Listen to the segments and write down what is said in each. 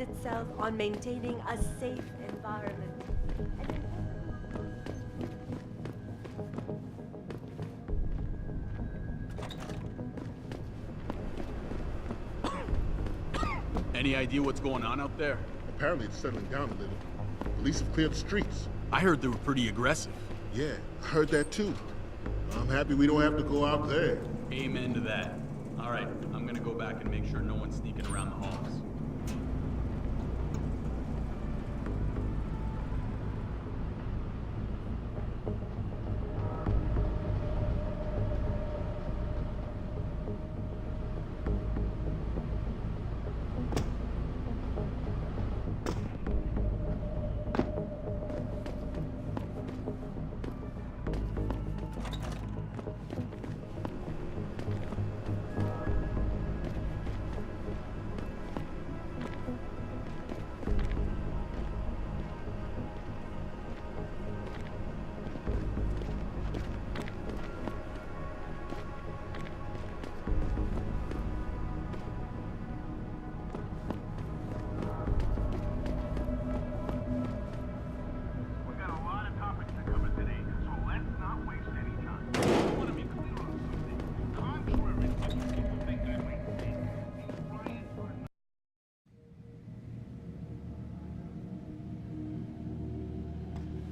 itself on maintaining a safe environment. Any idea what's going on out there? Apparently it's settling down a little. Police have cleared the streets. I heard they were pretty aggressive. Yeah, I heard that too. I'm happy we don't have to go out there. Amen to that. All right, I'm gonna go back and make sure no one's sneaking around the halls.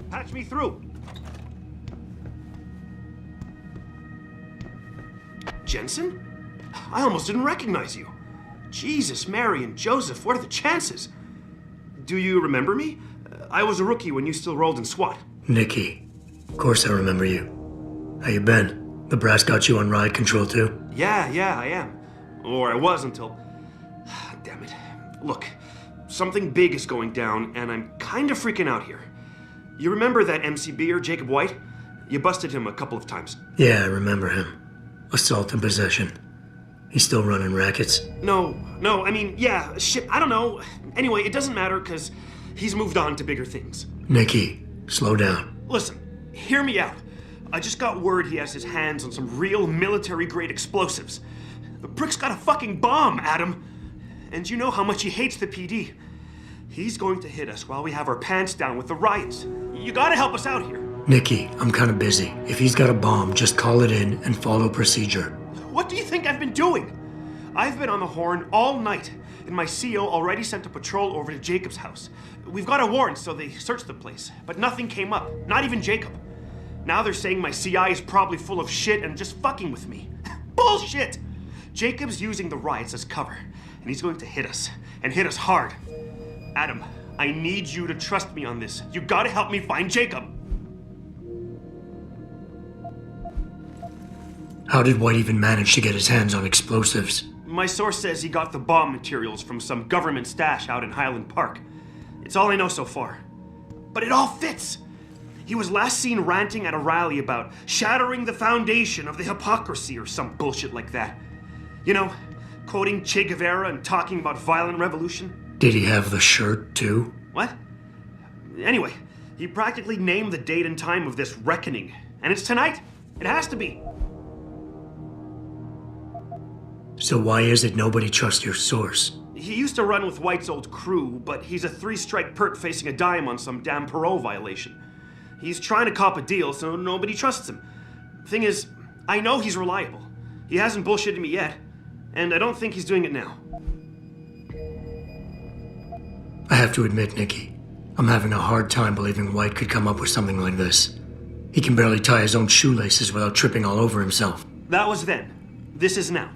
Patch me through. Jensen? I almost didn't recognize you. Jesus, Mary, and Joseph, what are the chances? Do you remember me? I was a rookie when you still rolled in SWAT. Nikki, of course I remember you. How you been? The brass got you on ride control too? Yeah, I am. Or I was until... Damn it. Look, something big is going down, and I'm kind of freaking out here. You remember that MCBer, Jacob White? You busted him a couple of times. Yeah, I remember him. Assault and possession. He's still running rackets? No, I mean, yeah, shit, I don't know. Anyway, it doesn't matter, because he's moved on to bigger things. Nikki, slow down. Listen, hear me out. I just got word he has his hands on some real military-grade explosives. The prick's got a fucking bomb, Adam. And you know how much he hates the PD. He's going to hit us while we have our pants down with the riots. You gotta help us out here. Nikki, I'm kinda busy. If he's got a bomb, just call it in and follow procedure. What do you think I've been doing? I've been on the horn all night, and my CO already sent a patrol over to Jacob's house. We've got a warrant, so they searched the place, but nothing came up, not even Jacob. Now they're saying my CI is probably full of shit and just fucking with me. Bullshit! Jacob's using the riots as cover, and he's going to hit us, and hit us hard. Adam, I need you to trust me on this. You gotta help me find Jacob. How did White even manage to get his hands on explosives? My source says he got the bomb materials from some government stash out in Highland Park. It's all I know so far. But it all fits! He was last seen ranting at a rally about shattering the foundation of the hypocrisy or some bullshit like that. You know, quoting Che Guevara and talking about violent revolution. Did he have the shirt, too? What? Anyway, he practically named the date and time of this reckoning. And it's tonight. It has to be. So why is it nobody trusts your source? He used to run with White's old crew, but he's a 3-strike pert facing a dime on some damn parole violation. He's trying to cop a deal, so nobody trusts him. Thing is, I know he's reliable. He hasn't bullshitted me yet, and I don't think he's doing it now. I have to admit, Nikki, I'm having a hard time believing White could come up with something like this. He can barely tie his own shoelaces without tripping all over himself. That was then. This is now.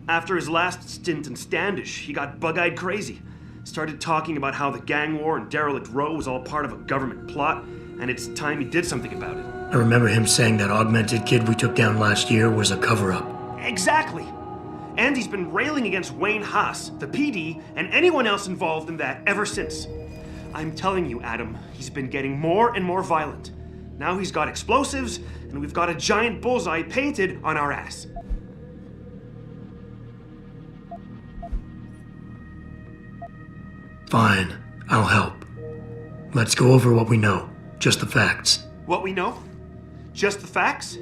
After his last stint in Standish, he got bug-eyed crazy. Started talking about how the gang war in Derelict Row was all part of a government plot, and it's time he did something about it. I remember him saying that augmented kid we took down last year was a cover-up. Exactly! And he's been railing against Wayne Haas, the PD, and anyone else involved in that ever since. I'm telling you, Adam, he's been getting more and more violent. Now he's got explosives, and we've got a giant bullseye painted on our ass. Fine, I'll help. Let's go over what we know. Just the facts. What we know? Just the facts?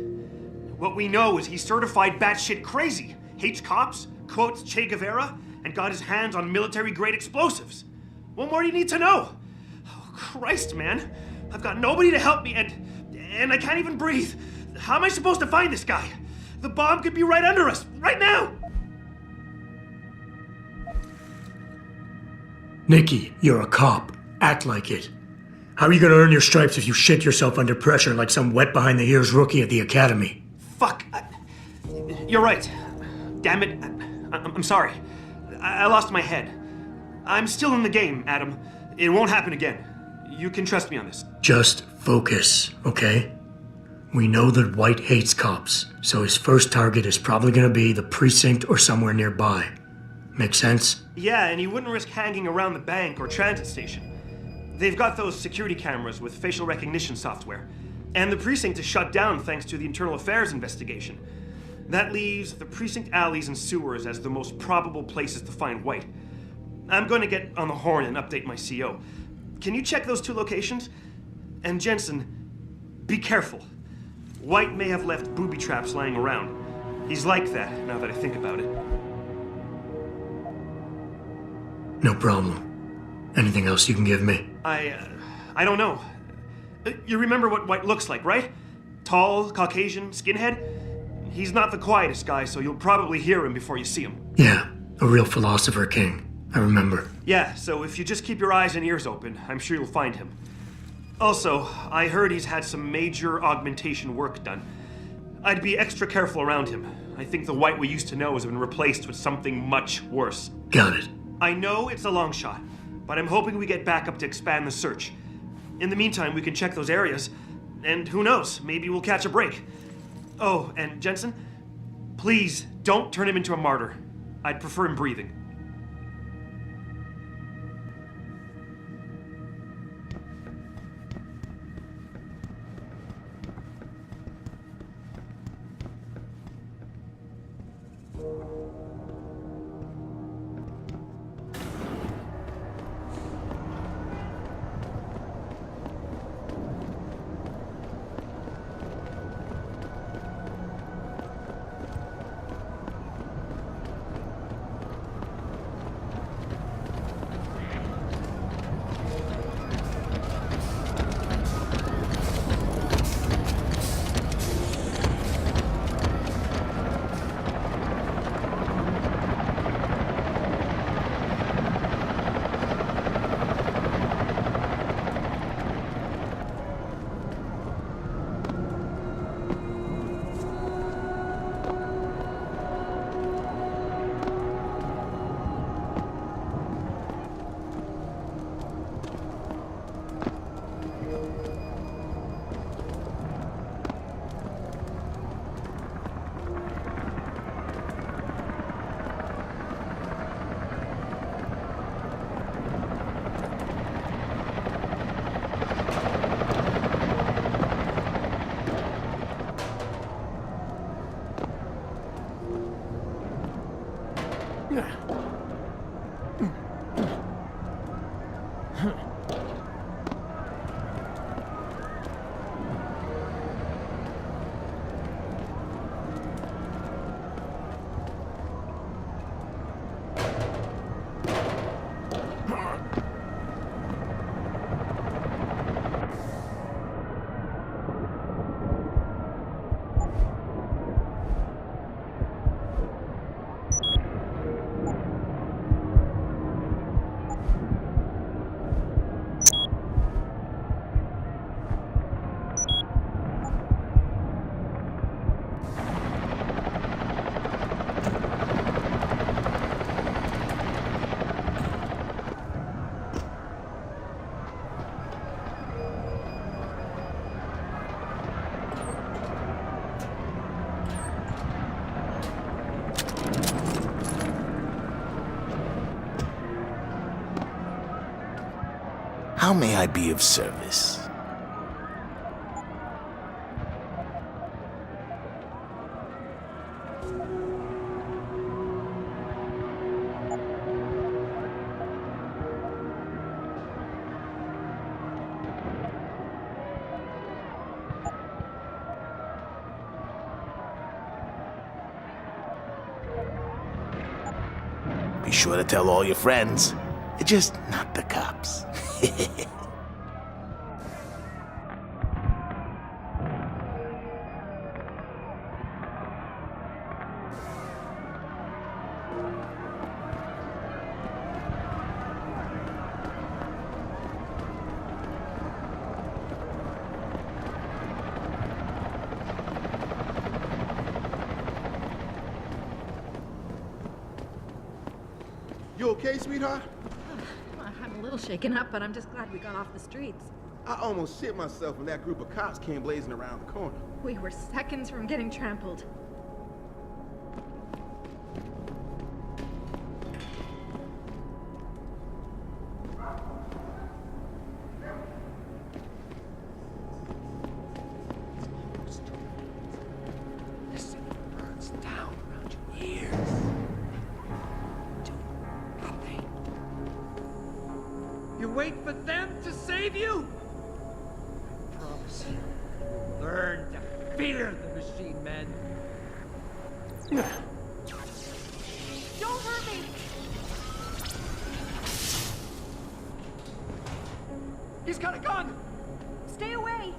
What we know is he's certified batshit crazy, hates cops, quotes Che Guevara, and got his hands on military-grade explosives. What more do you need to know? Oh, Christ, man. I've got nobody to help me, and I can't even breathe. How am I supposed to find this guy? The bomb could be right under us, right now! Nikki, you're a cop. Act like it. How are you gonna earn your stripes if you shit yourself under pressure like some wet behind the ears rookie at the academy? Fuck. You're right. Damn it. I'm sorry. I lost my head. I'm still in the game, Adam. It won't happen again. You can trust me on this. Just focus, okay? We know that White hates cops, so his first target is probably gonna be the precinct or somewhere nearby. Make sense? Yeah, and he wouldn't risk hanging around the bank or transit station. They've got those security cameras with facial recognition software. And the precinct is shut down thanks to the internal affairs investigation. That leaves the precinct alleys and sewers as the most probable places to find White. I'm going to get on the horn and update my CO. Can you check those two locations? And Jensen, be careful. White may have left booby traps lying around. He's like that, now that I think about it. No problem. Anything else you can give me? I don't know. You remember what White looks like, right? Tall, Caucasian, skinhead? He's not the quietest guy, so you'll probably hear him before you see him. Yeah, a real philosopher king. I remember. Yeah, so if you just keep your eyes and ears open, I'm sure you'll find him. Also, I heard he's had some major augmentation work done. I'd be extra careful around him. I think the White we used to know has been replaced with something much worse. Got it. I know it's a long shot, but I'm hoping we get backup to expand the search. In the meantime, we can check those areas, and who knows, maybe we'll catch a break. Oh, and Jensen, please don't turn him into a martyr. I'd prefer him breathing. How may I be of service? Be sure to tell all your friends. Just not the cops. You okay, sweetheart? I'm a little shaken up, but I'm just glad we got off the streets. I almost shit myself when that group of cops came blazing around the corner. We were seconds from getting trampled. This city burns down around your ears. Do nothing. You wait for them to save you? I promise you, learn to fear the machine men. Don't hurt me! He's got a gun! Stay away!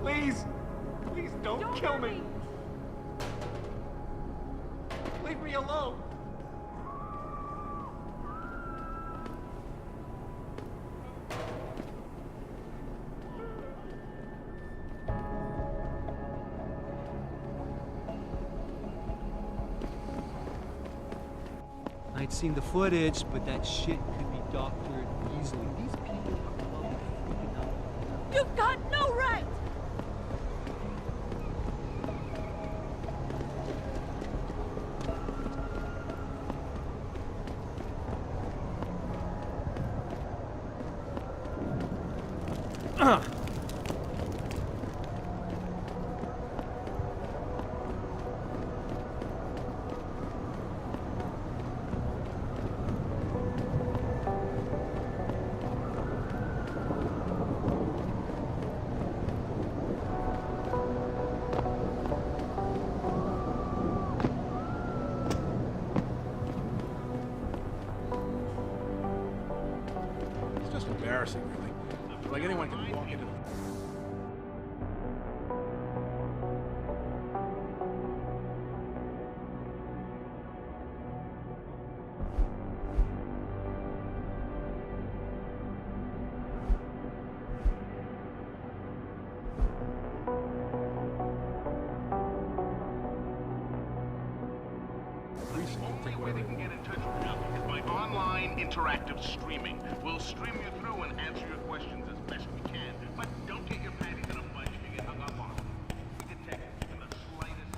Please! Please don't kill hurt me! Leave me alone! I'd seen the footage, but that shit could be doctored easily. These people are probably freaking out. You've got no right! It's just embarrassing, really. Like anyone can walk into the... The only way they can get in touch with you is by online interactive streaming. We'll stream you through and answer your questions as best we can. But don't get your panties in a bunch if you get hung up on. We detect even the slightest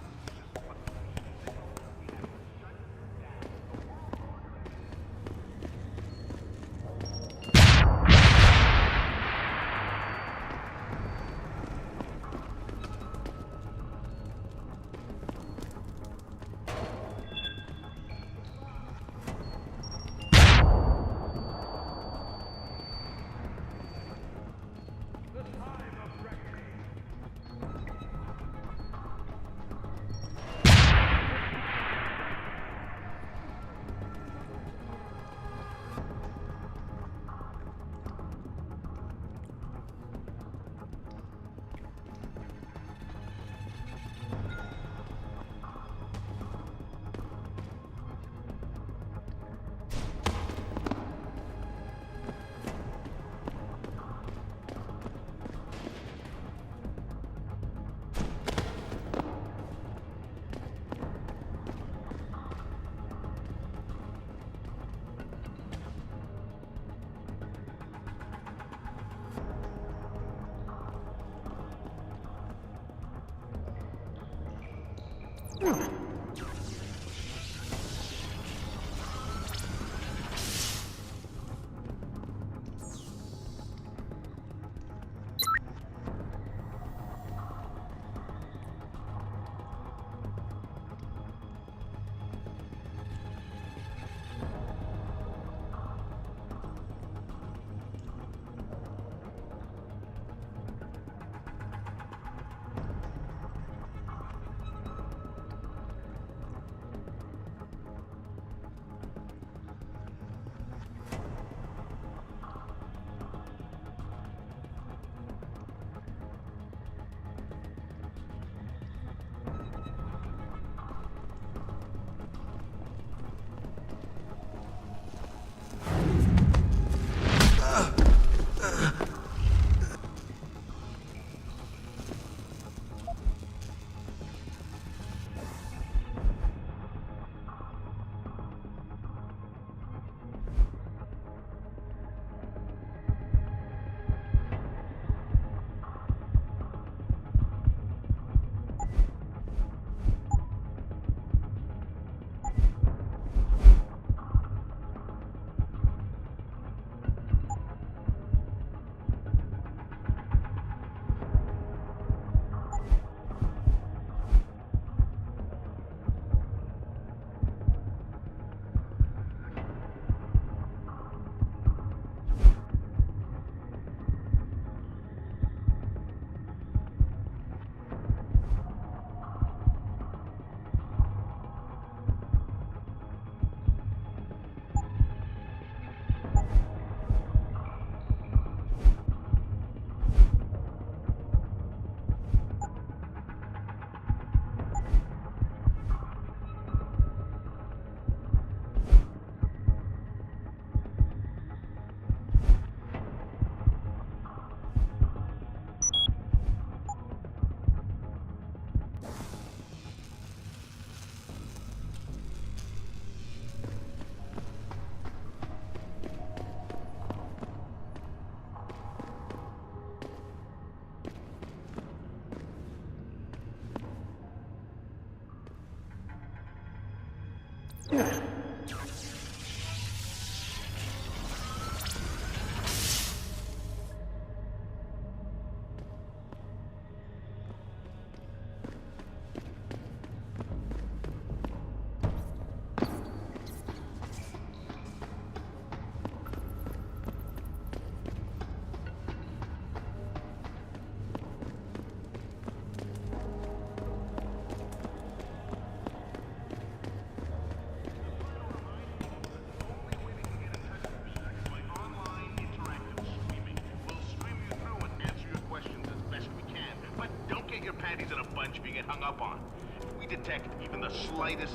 panties in a bunch if you get hung up on. If we detect even the slightest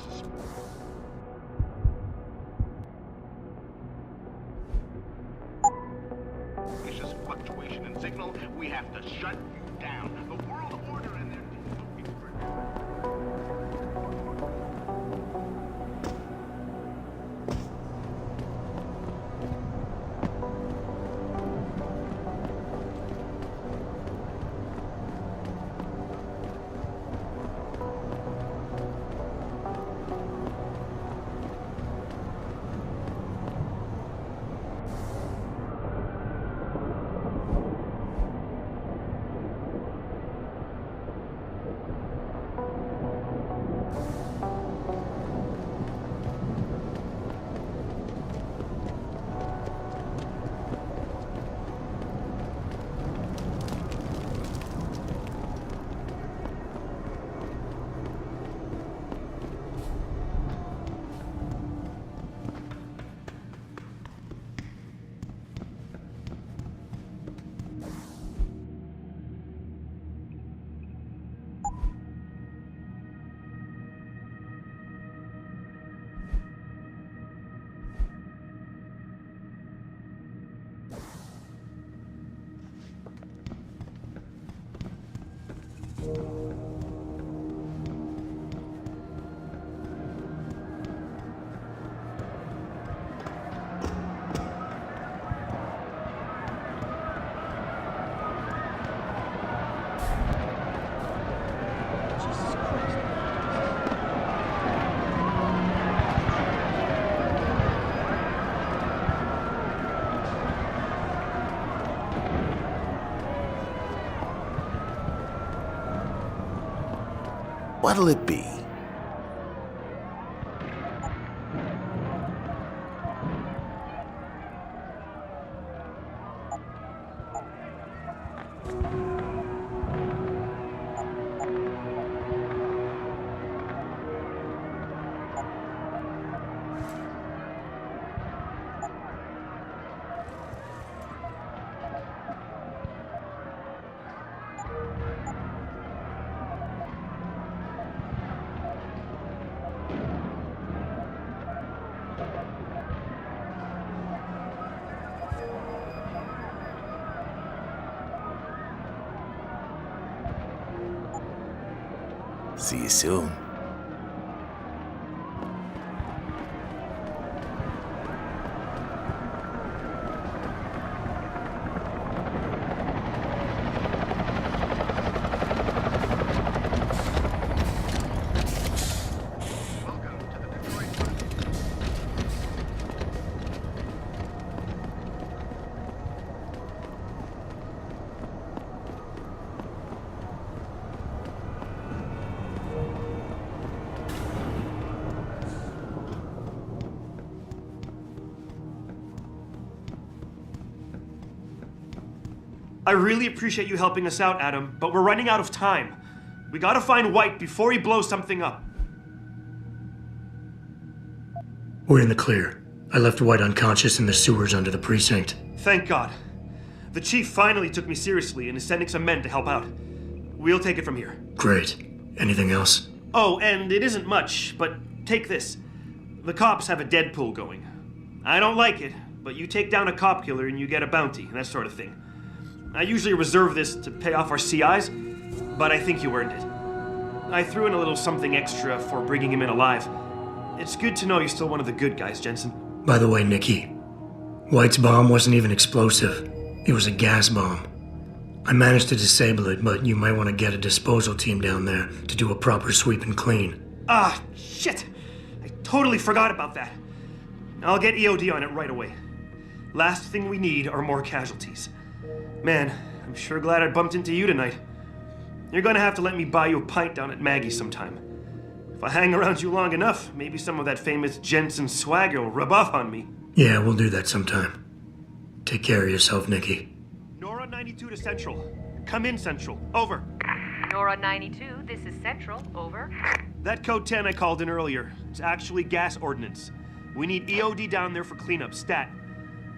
suspicious fluctuation in signal, we have to shut you down. The world order and their What'll it be? See you soon. I really appreciate you helping us out, Adam, but we're running out of time. We gotta find White before he blows something up. We're in the clear. I left White unconscious in the sewers under the precinct. Thank God. The chief finally took me seriously and is sending some men to help out. We'll take it from here. Great. Anything else? Oh, and it isn't much, but take this. The cops have a Deadpool going. I don't like it, but you take down a cop killer and you get a bounty, that sort of thing. I usually reserve this to pay off our CIs, but I think you earned it. I threw in a little something extra for bringing him in alive. It's good to know you're still one of the good guys, Jensen. By the way, Nikki, White's bomb wasn't even explosive. It was a gas bomb. I managed to disable it, but you might want to get a disposal team down there to do a proper sweep and clean. Ah, shit! I totally forgot about that. I'll get EOD on it right away. Last thing we need are more casualties. Man, I'm sure glad I bumped into you tonight. You're gonna have to let me buy you a pint down at Maggie's sometime. If I hang around you long enough, maybe some of that famous Jensen swagger will rub off on me. Yeah, we'll do that sometime. Take care of yourself, Nikki. Nora 92 to Central. Come in, Central. Over. Nora 92, this is Central. Over. That code 10 I called in earlier. It's actually gas ordnance. We need EOD down there for cleanup, stat.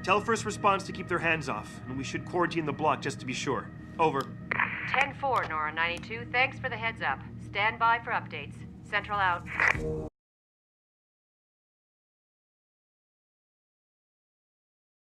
Tell first response to keep their hands off, and we should quarantine the block just to be sure. Over. 10-4, Nora 92. Thanks for the heads up. Stand by for updates. Central out.